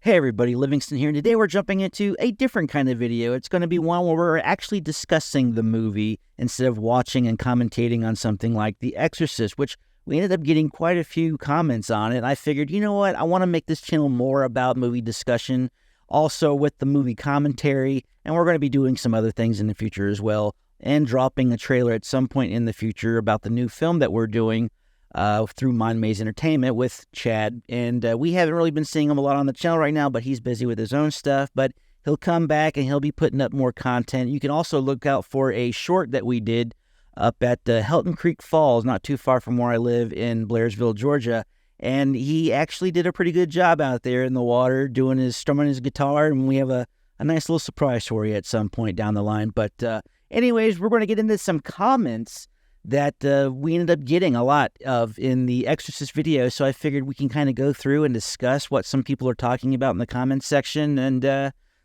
Hey everybody, Livingston here, and today we're jumping into a different kind of video. It's going to be one where we're actually discussing the movie instead of watching and commentating on something like The Exorcist, which we ended up getting quite a few comments on it. And I figured, you know what, I want to make this channel more about movie discussion, also with the movie commentary, and we're going to be doing some other things in the future as well, and dropping a trailer at some point in the future about the new film that we're doing through Mind Maze Entertainment with Chad, and we haven't really been seeing him a lot on the channel right now, but he's busy with his own stuff, but he'll come back and he'll be putting up more content. You can also look out for a short that we did up at Helton Creek Falls, not too far from where I live in Blairsville, Georgia, and he actually did a pretty good job out there in the water strumming his guitar, and we have a nice little surprise for you at some point down the line. But anyways, we're going to get into some comments that we ended up getting a lot of in the Exorcist video, so I figured we can kind of go through and discuss what some people are talking about in the comments section and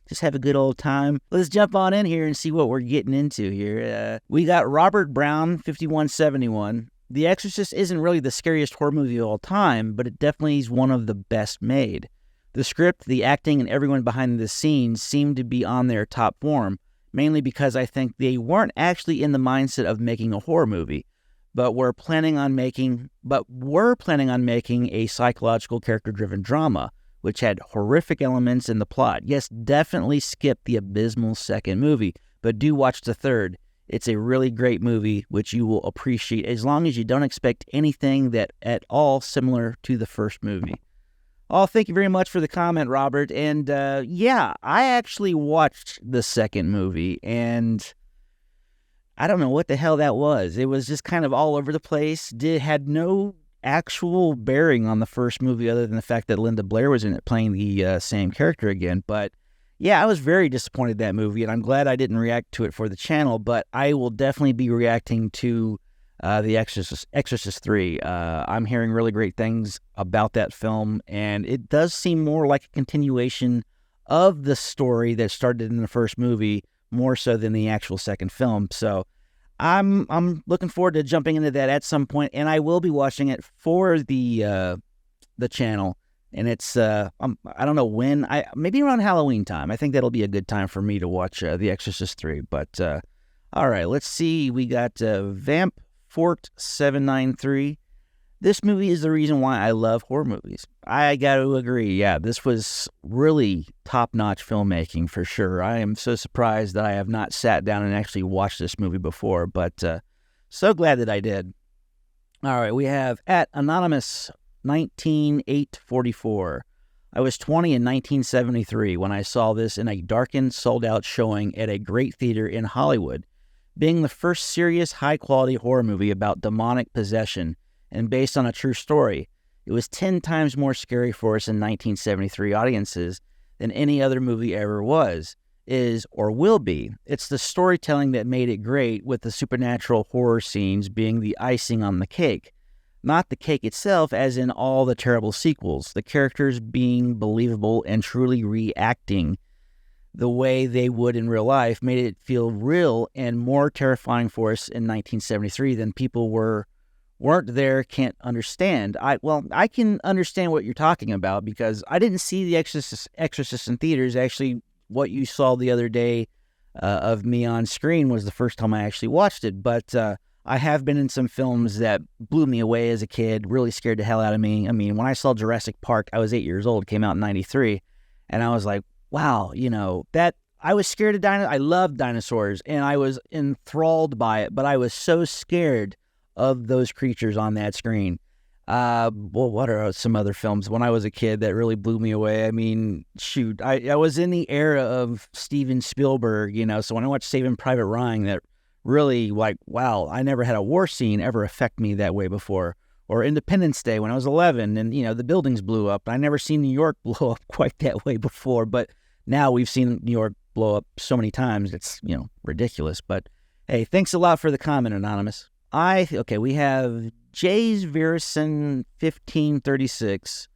just have a good old time. Let's jump on in here and see what we're getting into here. We got Robert Brown, 5171. The Exorcist isn't really the scariest horror movie of all time, but it definitely is one of the best made. The script, the acting, and everyone behind the scenes seem to be on their top form, mainly because I think they weren't actually in the mindset of making a horror movie, but were planning on making a psychological character-driven drama, which had horrific elements in the plot. Yes, definitely skip the abysmal second movie, but do watch the third. It's a really great movie, which you will appreciate as long as you don't expect anything that at all similar to the first movie. Oh, thank you very much for the comment, Robert. And yeah, I actually watched the second movie, and I don't know what the hell that was. It was just kind of all over the place. Had no actual bearing on the first movie other than the fact that Linda Blair was in it playing the same character again. But yeah, I was very disappointed in that movie, and I'm glad I didn't react to it for the channel, but I will definitely be reacting to The Exorcist 3. I'm hearing really great things about that film, and it does seem more like a continuation of the story that started in the first movie, more so than the actual second film. So I'm looking forward to jumping into that at some point, and I will be watching it for the channel. And it's I don't know when, maybe around Halloween time. I think that'll be a good time for me to watch The Exorcist 3. But all right, let's see. We got Vamp Fort 793. This movie is the reason why I love horror movies. I got to agree. Yeah, this was really top-notch filmmaking for sure. I am so surprised that I have not sat down and actually watched this movie before, but so glad that I did. All right, we have at Anonymous 19844. I was 20 in 1973 when I saw this in a darkened, sold-out showing at a great theater in Hollywood, being the first serious, high-quality horror movie about demonic possession and based on a true story. It was 10 times more scary for us in 1973 audiences than any other movie ever was, is, or will be. It's the storytelling that made it great, with the supernatural horror scenes being the icing on the cake. Not the cake itself, as in all the terrible sequels. The characters being believable and truly reacting the way they would in real life made it feel real and more terrifying for us in 1973 than people weren't there, can't understand. I can understand what you're talking about, because I didn't see The Exorcist in theaters. Actually, what you saw the other day of me on screen was the first time I actually watched it, but I have been in some films that blew me away as a kid, really scared the hell out of me. I mean, when I saw Jurassic Park, I was 8 years old, came out in 93, and I was like, wow, that I was scared of dinosaurs. I loved dinosaurs, and I was enthralled by it, but I was so scared of those creatures on that screen. Well, what are some other films when I was a kid that really blew me away? I mean, shoot, I was in the era of Steven Spielberg, so when I watched Saving Private Ryan, that really, like, wow, I never had a war scene ever affect me that way before. Or Independence Day when I was 11 and, the buildings blew up. I never seen New York blow up quite that way before, but now we've seen New York blow up so many times, it's, ridiculous. But hey, thanks a lot for the comment, Anonymous. We have Jay's Verison 1536.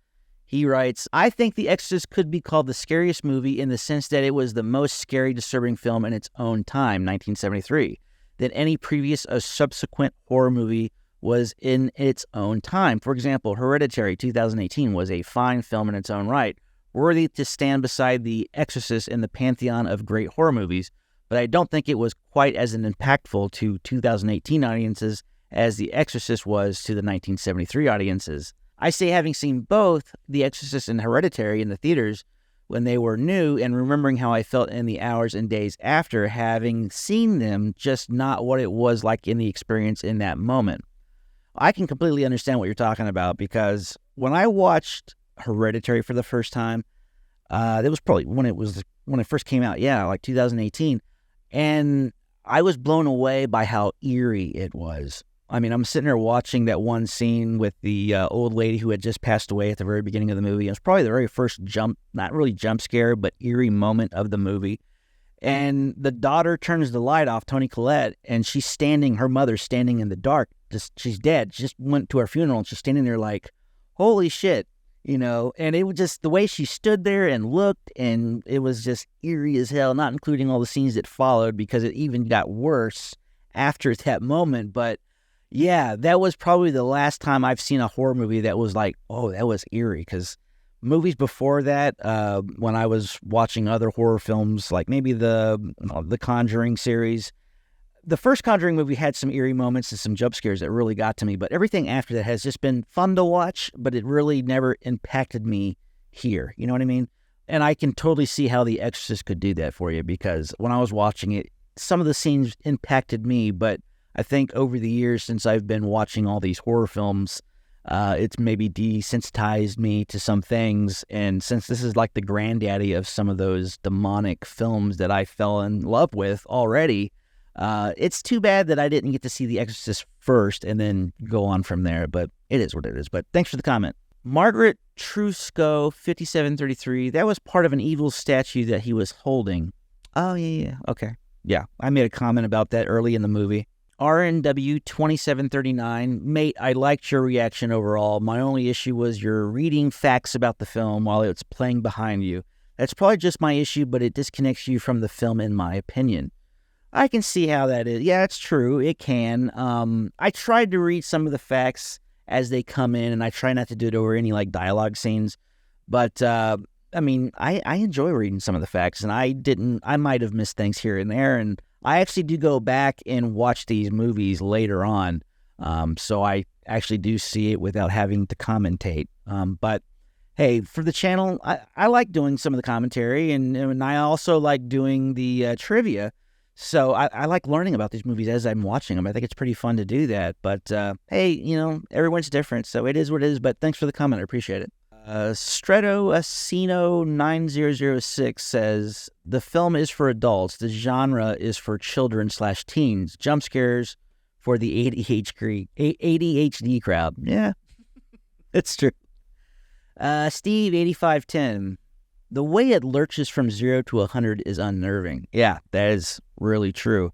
He writes, I think The Exorcist could be called the scariest movie in the sense that it was the most scary, disturbing film in its own time, 1973, than any previous or subsequent horror movie was in its own time. For example, Hereditary 2018 was a fine film in its own right, worthy to stand beside The Exorcist in the pantheon of great horror movies, but I don't think it was quite as impactful to 2018 audiences as The Exorcist was to the 1973 audiences. I say, having seen both The Exorcist and Hereditary in the theaters when they were new, and remembering how I felt in the hours and days after having seen them, just not what it was like in the experience in that moment. I can completely understand what you're talking about, because when I watched Hereditary for the first time, it was probably when it first came out, like 2018, and I was blown away by how eerie it was. I mean, I'm sitting there watching that one scene with the old lady who had just passed away at the very beginning of the movie. It was probably the very first not really jump scare, but eerie moment of the movie. And the daughter turns the light off, Toni Collette, and her mother's standing in the dark. She's dead. She just went to her funeral, and she's standing there like, holy shit, and it was just the way she stood there and looked, and it was just eerie as hell, not including all the scenes that followed, because it even got worse after that moment. But yeah, that was probably the last time I've seen a horror movie that was like, oh, that was eerie, because movies before that, when I was watching other horror films, like maybe the Conjuring series, the first Conjuring movie had some eerie moments and some jump scares that really got to me, but everything after that has just been fun to watch, but it really never impacted me here. You know what I mean? And I can totally see how The Exorcist could do that for you, because when I was watching it, some of the scenes impacted me, but I think over the years since I've been watching all these horror films, it's maybe desensitized me to some things. And since this is like the granddaddy of some of those demonic films that I fell in love with already, it's too bad that I didn't get to see The Exorcist first and then go on from there. But it is what it is. But thanks for the comment. Margaret Trusco, 5733, that was part of an evil statue that he was holding. Oh, yeah. Okay. Yeah, I made a comment about that early in the movie. RNW 2739, mate, I liked your reaction overall. My only issue was your reading facts about the film while it's playing behind you. That's probably just my issue, but it disconnects you from the film in my opinion. I can see how that is. Yeah, it's true. It can. I tried to read some of the facts as they come in, and I try not to do it over any like dialogue scenes. But I mean, I enjoy reading some of the facts, and I might have missed things here and there, and I actually do go back and watch these movies later on, so I actually do see it without having to commentate. But hey, for the channel, I like doing some of the commentary, and I also like doing the trivia. So I like learning about these movies as I'm watching them. I think it's pretty fun to do that. But hey, everyone's different, so it is what it is. But thanks for the comment. I appreciate it. Stretto Asino 9006 says, the film is for adults. The genre is for children/teens. Jump scares for the ADHD crowd. Yeah, it's true. Steve 8510, the way it lurches from 0 to 100 is unnerving. Yeah, that is really true.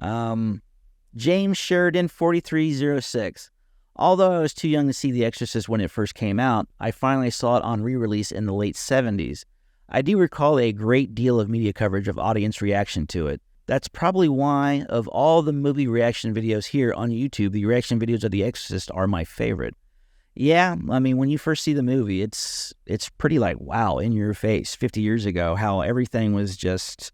James Sheridan 4306. Although I was too young to see The Exorcist when it first came out, I finally saw it on re-release in the late 70s. I do recall a great deal of media coverage of audience reaction to it. That's probably why, of all the movie reaction videos here on YouTube, the reaction videos of The Exorcist are my favorite. Yeah, I mean, when you first see the movie, it's pretty like, wow, in your face, 50 years ago, how everything was just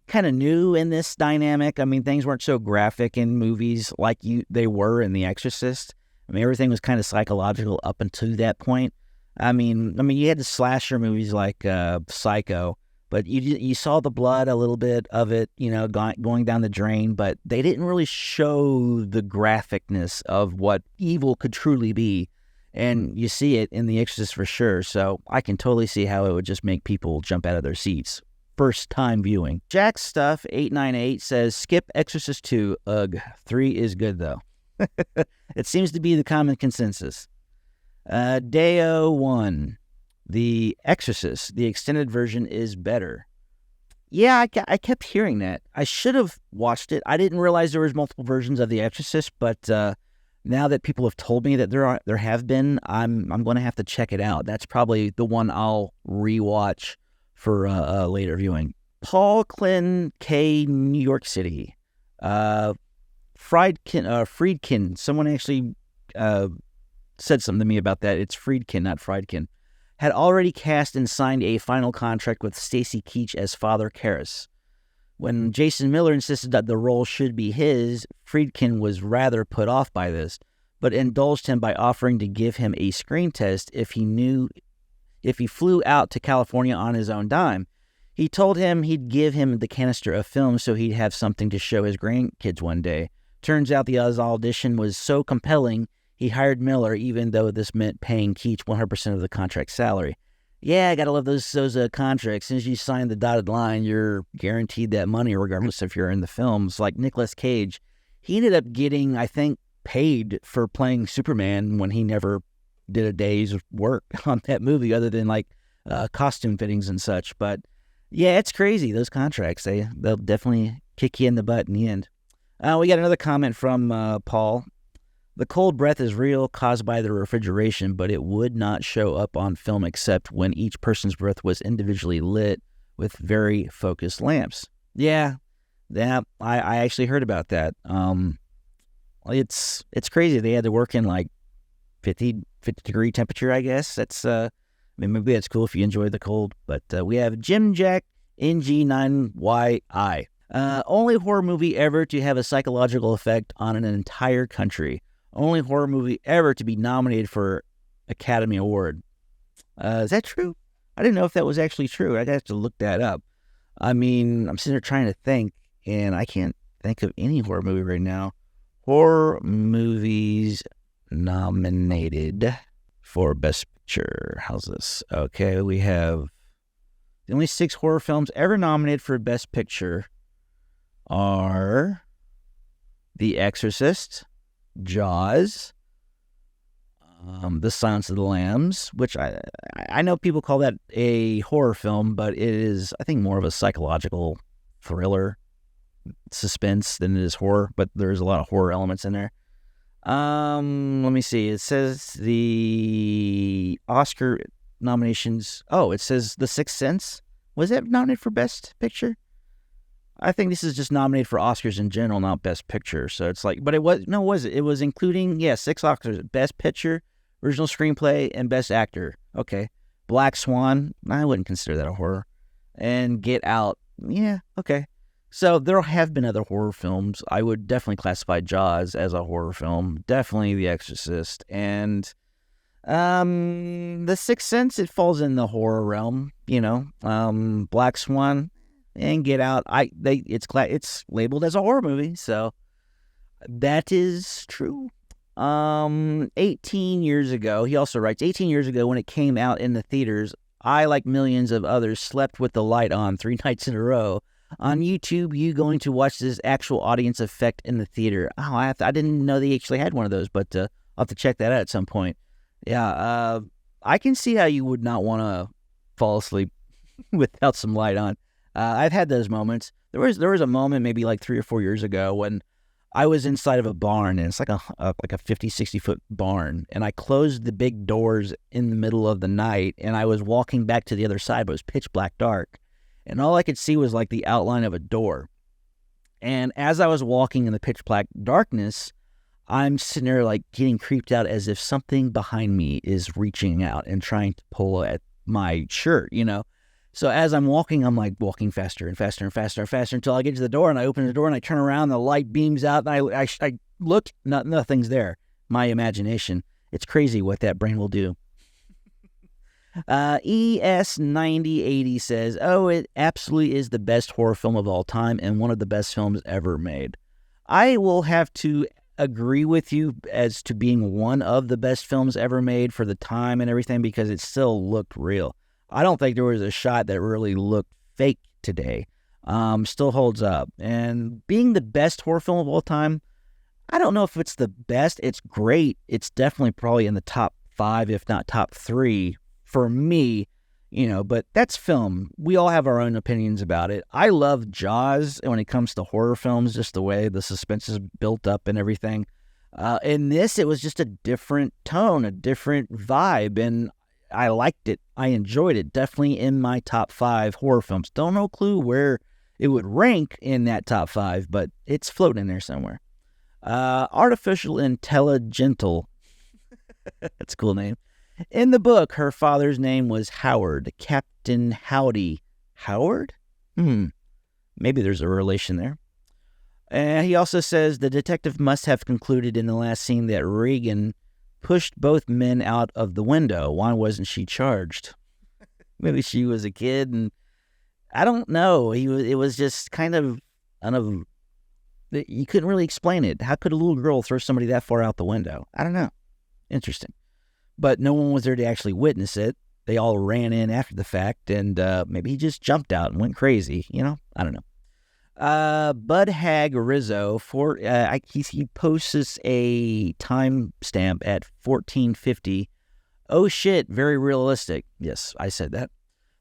kind of new in this dynamic. I mean, things weren't so graphic in movies like they were in The Exorcist. I mean, everything was kind of psychological up until that point. I mean, you had the slasher movies like Psycho, but you saw the blood, a little bit of it, going down the drain, but they didn't really show the graphicness of what evil could truly be. And you see it in The Exorcist for sure. So I can totally see how it would just make people jump out of their seats. First time viewing. Jack Stuff 898 says, skip Exorcist 2. Ugh. 3 is good though. It seems to be the common consensus. Deo 1. The Exorcist, the extended version is better. Yeah, I kept hearing that. I should have watched it. I didn't realize there was multiple versions of The Exorcist, but now that people have told me that there have been, I'm going to have to check it out. That's probably the one I'll rewatch for later viewing. Paul Clyn K, New York City. Friedkin. Someone actually said something to me about that. It's Friedkin, not Friedkin. had already cast and signed a final contract with Stacy Keach as Father Karras. When Jason Miller insisted that the role should be his, Friedkin was rather put off by this, but indulged him by offering to give him a screen test if he flew out to California on his own dime. He told him he'd give him the canister of film so he'd have something to show his grandkids one day. Turns out the audition was so compelling, he hired Miller, even though this meant paying Keach 100% of the contract salary. Yeah, I gotta love those contracts. As soon as you sign the dotted line, you're guaranteed that money, regardless if you're in the films. Like Nicolas Cage, he ended up getting, I think, paid for playing Superman when he never did a day's work on that movie, other than like costume fittings and such. But yeah, it's crazy. Those contracts, they'll definitely kick you in the butt in the end. We got another comment from Paul. The cold breath is real, caused by the refrigeration, but it would not show up on film except when each person's breath was individually lit with very focused lamps. Yeah, I actually heard about that. It's crazy. They had to work in like 50 degree temperature, I guess. That's maybe that's cool if you enjoy the cold. But we have Jim Jack NG9YI. Only horror movie ever to have a psychological effect on an entire country. Only horror movie ever to be nominated for Academy Award. Is that true? I didn't know if that was actually true. I'd have to look that up. I mean, I'm sitting here trying to think, and I can't think of any horror movie right now. Horror movies nominated for Best Picture. How's this? Okay, we have the only 6 horror films ever nominated for Best Picture are The Exorcist, Jaws, The Silence of the Lambs, which I know people call that a horror film, but it is, I think, more of a psychological thriller suspense than it is horror, but there's a lot of horror elements in there. Let me see. It says the Oscar nominations. Oh, it says The Sixth Sense. Was that nominated for Best Picture? I think this is just nominated for Oscars in general, not Best Picture. So it's like, but it was it? It was including, 6 Oscars: Best Picture, Original Screenplay, and Best Actor. Okay. Black Swan, I wouldn't consider that a horror. And Get Out, yeah, okay. So there have been other horror films. I would definitely classify Jaws as a horror film. Definitely The Exorcist. And The Sixth Sense, it falls in the horror realm, Black Swan and Get Out, it's labeled as a horror movie, so that is true. 18 years ago, he also writes, 18 years ago when it came out in the theaters, I, like millions of others, slept with the light on 3 nights in a row. On YouTube, you going to watch this actual audience effect in the theater. Oh, I didn't know they actually had one of those, but I'll have to check that out at some point. Yeah, I can see how you would not want to fall asleep without some light on. I've had those moments. There was a moment maybe like 3 or 4 years ago when I was inside of a barn, and it's like a 50, 60-foot barn, and I closed the big doors in the middle of the night, and I was walking back to the other side, but it was pitch black dark, and all I could see was like the outline of a door. And as I was walking in the pitch black darkness, I'm sitting there like getting creeped out as if something behind me is reaching out and trying to pull at my shirt, So as I'm walking, I'm like walking faster and faster and faster and faster until I get to the door, and I open the door and I turn around and the light beams out, and I look, nothing's there. My imagination. It's crazy what that brain will do. ES9080 says, oh, it absolutely is the best horror film of all time and one of the best films ever made. I will have to agree with you as to being one of the best films ever made for the time and everything, because it still looked real. I don't think there was a shot that really looked fake today. Still holds up. And being the best horror film of all time, I don't know if it's the best. It's great. It's definitely probably in the top 5, if not top 3 for me, but that's film. We all have our own opinions about it. I love Jaws when it comes to horror films, just the way the suspense is built up and everything. In this, it was just a different tone, a different vibe, and I liked it. I enjoyed it. Definitely in my top 5 horror films. Don't know clue where it would rank in that top 5, but it's floating in there somewhere. Artificial Intelligental. That's a cool name. In the book, her father's name was Howard, Captain Howdy. Howard? Maybe there's a relation there. He also says the detective must have concluded in the last scene that Regan pushed both men out of the window. Why wasn't she charged? Maybe she was a kid, and I don't know. It was just kind of, you couldn't really explain it. How could a little girl throw somebody that far out the window? I don't know. Interesting. But no one was there to actually witness it. They all ran in after the fact, and maybe he just jumped out and went crazy. I don't know. Bud Hag Rizzo, he posts a timestamp at 1450. Oh shit, very realistic. Yes, I said that.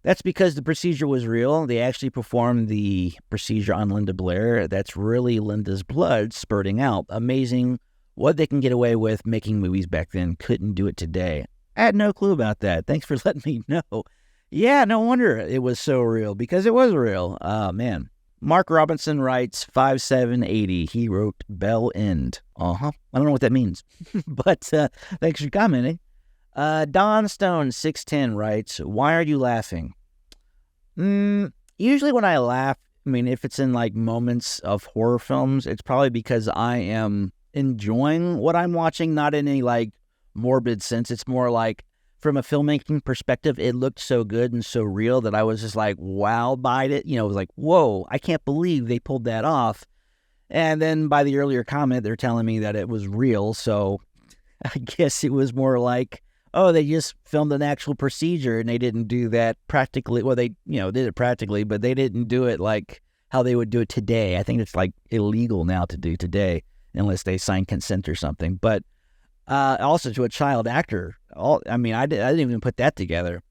That's because the procedure was real. They actually performed the procedure on Linda Blair. That's really Linda's blood spurting out. Amazing what they can get away with making movies back then. Couldn't do it today. I had no clue about that. Thanks for letting me know. Yeah, no wonder it was so real, because it was real. Oh, man. Mark Robinson writes 5780. He wrote Bell End. I don't know what that means, but thanks for commenting. Don Stone 610 writes, why are you laughing? Usually when I laugh, if it's in like moments of horror films, it's probably because I am enjoying what I'm watching, not in any like morbid sense. It's more like from a filmmaking perspective, it looked so good and so real that I was just like wowed by it. It was like, whoa, I can't believe they pulled that off. And then by the earlier comment, they're telling me that it was real. So I guess it was more like, oh, they just filmed an actual procedure and they didn't do that practically. Well, they, did it practically, but they didn't do it like how they would do it today. I think it's like illegal now to do today unless they sign consent or something. But also to a child actor. I didn't even put that together.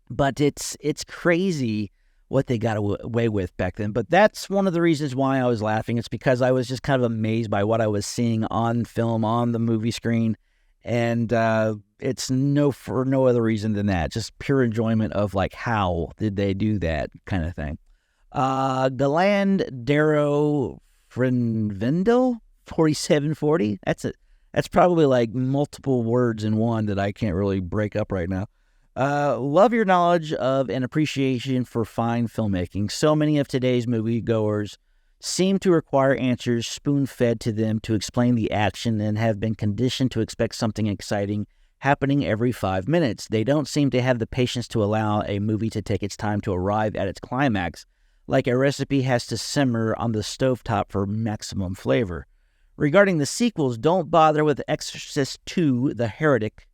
But it's crazy what they got away with back then. But that's one of the reasons why I was laughing. It's because I was just kind of amazed by what I was seeing on film, on the movie screen. And it's for no other reason than that. Just pure enjoyment of like, how did they do that kind of thing. Galand Darrow Frenvendel 4740. That's probably like multiple words in one that I can't really break up right now. Love your knowledge of and appreciation for fine filmmaking. So many of today's moviegoers seem to require answers spoon-fed to them to explain the action and have been conditioned to expect something exciting happening every 5 minutes. They don't seem to have the patience to allow a movie to take its time to arrive at its climax, like a recipe has to simmer on the stovetop for maximum flavor. Regarding the sequels, don't bother with Exorcist 2, The Heretic.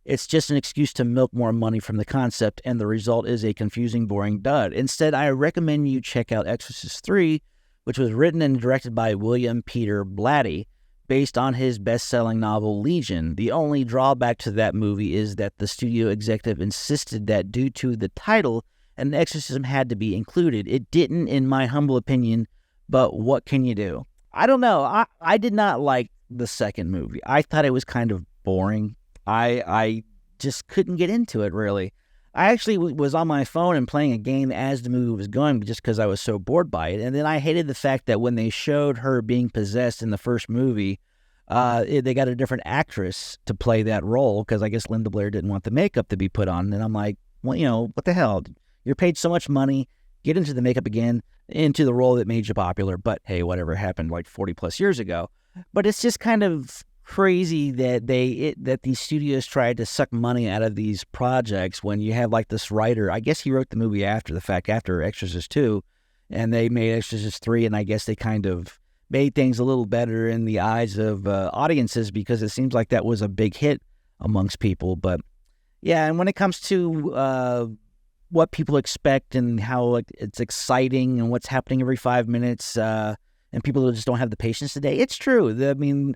It's just an excuse to milk more money from the concept, and the result is a confusing, boring dud. Instead, I recommend you check out Exorcist 3, which was written and directed by William Peter Blatty, based on his best-selling novel Legion. The only drawback to that movie is that the studio executive insisted that due to the title, an exorcism had to be included. It didn't, in my humble opinion, but what can you do? I don't know. I did not like the second movie. I thought it was kind of boring. I just couldn't get into it, really. I actually was on my phone and playing a game as the movie was going just because I was so bored by it. And then I hated the fact that when they showed her being possessed in the first movie, they got a different actress to play that role because I guess Linda Blair didn't want the makeup to be put on. And I'm like, well, what the hell? You're paid so much money. Get into the makeup again, into the role that made you popular. But hey, whatever happened like 40 plus years ago. But it's just kind of crazy that that these studios tried to suck money out of these projects when you have like this writer. I guess he wrote the movie after the fact, after Exorcist 2, and they made Exorcist 3, and I guess they kind of made things a little better in the eyes of audiences because it seems like that was a big hit amongst people. But yeah, and when it comes to what people expect and how it's exciting and what's happening every 5 minutes, and people just don't have the patience today. It's true. The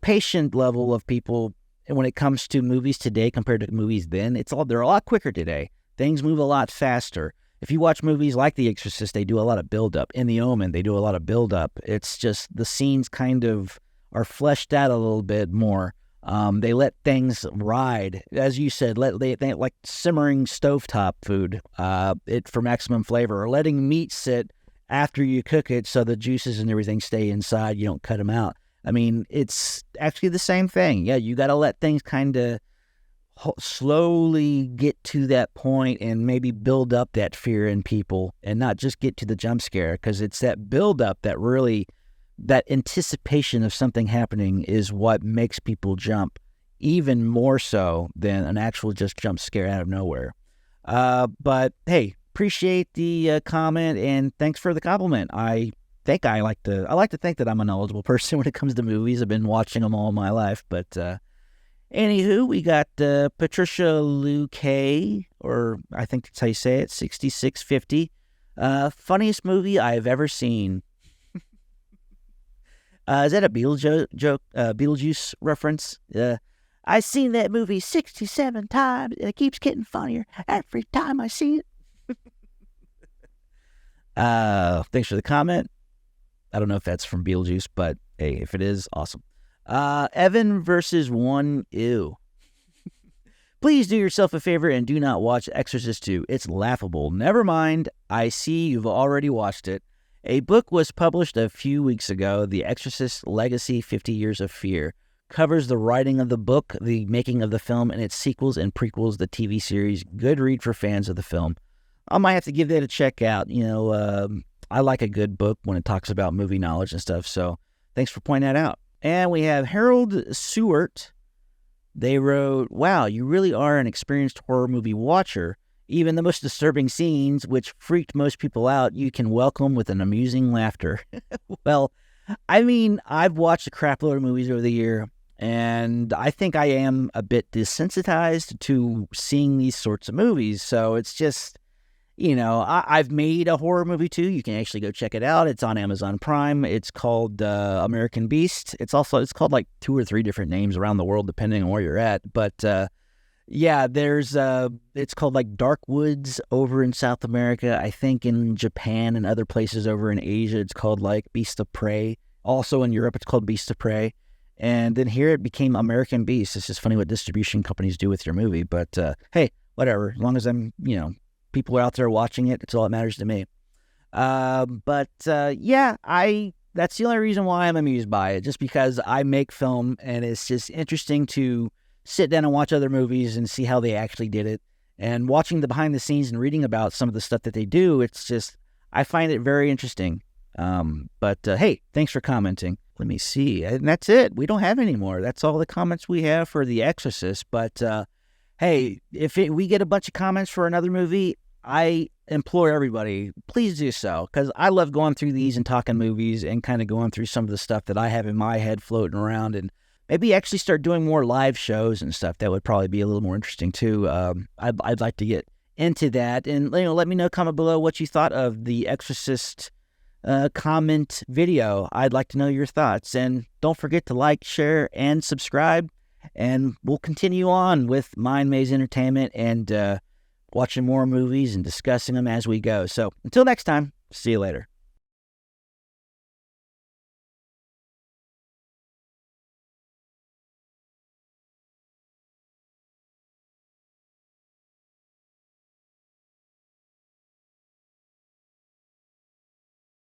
patient level of people when it comes to movies today compared to movies then, they're a lot quicker today. Things move a lot faster. If you watch movies like The Exorcist, they do a lot of build-up. In The Omen, they do a lot of build-up. It's just the scenes kind of are fleshed out a little bit more. They let things ride, as you said. They like simmering stovetop food, for maximum flavor, or letting meat sit after you cook it so the juices and everything stay inside. You don't cut them out. I mean, it's actually the same thing. Yeah, you got to let things kind of slowly get to that point and maybe build up that fear in people and not just get to the jump scare, because it's that build up that really, that anticipation of something happening is what makes people jump even more so than an actual just jump scare out of nowhere. But hey, appreciate the comment and thanks for the compliment. I like to think that I'm a knowledgeable person when it comes to movies. I've been watching them all my life, but anywho, we got Patricia Lou K, or I think that's how you say it, 6650. Funniest movie I've ever seen. Is that a Beetlejuice reference? I've seen that movie 67 times, and it keeps getting funnier every time I see it. Thanks for the comment. I don't know if that's from Beetlejuice, but hey, if it is, awesome. Evan versus 1 Ew. Please do yourself a favor and do not watch Exorcist 2. It's laughable. Never mind. I see you've already watched it. A book was published a few weeks ago, The Exorcist Legacy 50 Years of Fear. Covers the writing of the book, the making of the film, and its sequels and prequels, the TV series. Good read for fans of the film. I might have to give that a check out. I like a good book when it talks about movie knowledge and stuff, so thanks for pointing that out. And we have Harold Seward. They wrote, wow, you really are an experienced horror movie watcher. Even the most disturbing scenes, which freaked most people out, you can welcome with an amusing laughter. Well, I mean, I've watched a crap load of movies over the year, and I think I am a bit desensitized to seeing these sorts of movies. So it's just, I've made a horror movie too. You can actually go check it out. It's on Amazon Prime. It's called American Beast. It's called like 2 or 3 different names around the world, depending on where you're at. But it's called like Dark Woods over in South America. I think in Japan and other places over in Asia, it's called like Beast of Prey. Also in Europe, it's called Beast of Prey. And then here it became American Beast. It's just funny what distribution companies do with your movie. But hey, whatever. As long as I'm, people are out there watching it, it's all that matters to me. That's the only reason why I'm amused by it, just because I make film and it's just interesting to sit down and watch other movies and see how they actually did it. And watching the behind the scenes and reading about some of the stuff that they do, it's just, I find it very interesting. Hey, thanks for commenting. Let me see. And that's it. We don't have any more. That's all the comments we have for The Exorcist. But, hey, we get a bunch of comments for another movie, I implore everybody, please do so, because I love going through these and talking movies and kind of going through some of the stuff that I have in my head floating around, and maybe actually start doing more live shows and stuff. That would probably be a little more interesting too. I'd like to get into that, and let me know, comment below what you thought of the Exorcist comment video. I'd like to know your thoughts, and don't forget to like, share, and subscribe. And we'll continue on with Mind Maze Entertainment and watching more movies and discussing them as we go. So until next time, see you later.